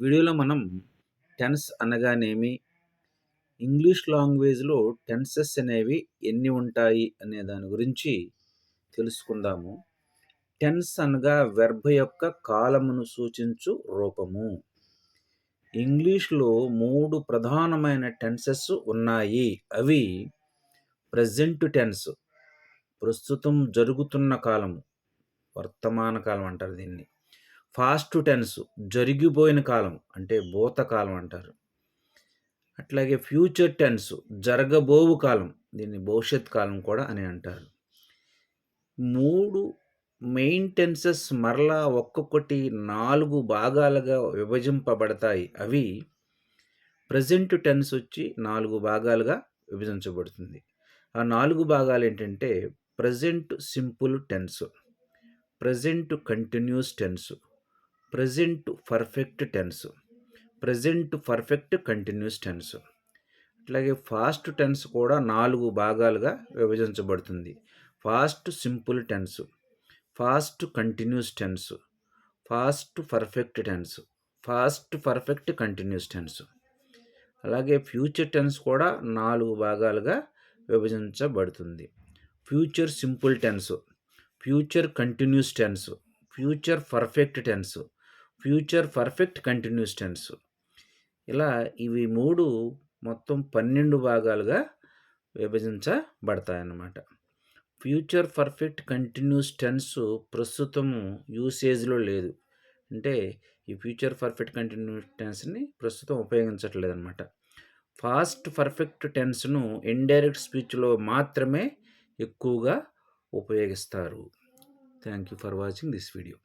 వీడియోలో మనం టెన్స్ అనగానేమి, ఇంగ్లీష్ లాంగ్వేజ్‌లో టెన్సెస్ అనేవి ఎన్ని ఉంటాయి అనే దాని గురించి తెలుసుకుందాము. టెన్స్ అనగా వెర్బ్ యొక్క కాలమును సూచించు రూపము. ఇంగ్లీష్‌లో 3 ప్రధానమైన టెన్సెస్ ఉన్నాయి. అవి ప్రెజెంట్ టెన్స్ ప్రస్తుతం జరుగుతున్న కాలము, వర్తమాన కాలం అంటారు దీన్ని. ఫాస్ట్ టెన్స్ జరిగిపోయిన కాలం అంటే భూతకాలం అంటారు. అట్లాగే ఫ్యూచర్ టెన్స్ జరగబోవు కాలం, దీన్ని భవిష్యత్ కాలం కూడా అని అంటారు. 3 మెయిన్ టెన్సెస్ మరలా ఒక్కొక్కటి 4 భాగాలుగా విభజింపబడతాయి. అవి ప్రెజెంట్ టెన్స్ వచ్చి 4 భాగాలుగా విభజించబడుతుంది. ఆ 4 భాగాలేంటంటే present simple tense, present continuous tense, present perfect tense, present perfect continuous tense. అట్లాగే ఫాస్ట్ టెన్స్ కూడా 4 భాగాలుగా విభజించబడుతుంది. Past simple tense, past continuous tense, past perfect tense, past perfect continuous tense. అలాగే ఫ్యూచర్ టెన్స్ కూడా 4 భాగాలుగా విభజించబడుతుంది. Future simple tense, future continuous tense, future perfect tense, future perfect continuous tense. ఇలా ఇవి 3 మొత్తం 12 భాగాలుగా విభజించబడతాయన్నమాట. ఫ్యూచర్ పర్ఫెక్ట్ కంటిన్యూస్ టెన్స్ ప్రస్తుతము యూసేజ్‌లో లేదు. అంటే ఈ ఫ్యూచర్ పర్ఫెక్ట్ కంటిన్యూస్ టెన్స్‌ని ప్రస్తుతం ఉపయోగించట్లేదన్నమాట. ఫాస్ట్ పర్ఫెక్ట్ టెన్స్‌ను ఇండైరెక్ట్ స్పీచ్‌లో మాత్రమే ఎక్కువగా ఉపయోగిస్తారు. Thank you for watching this video.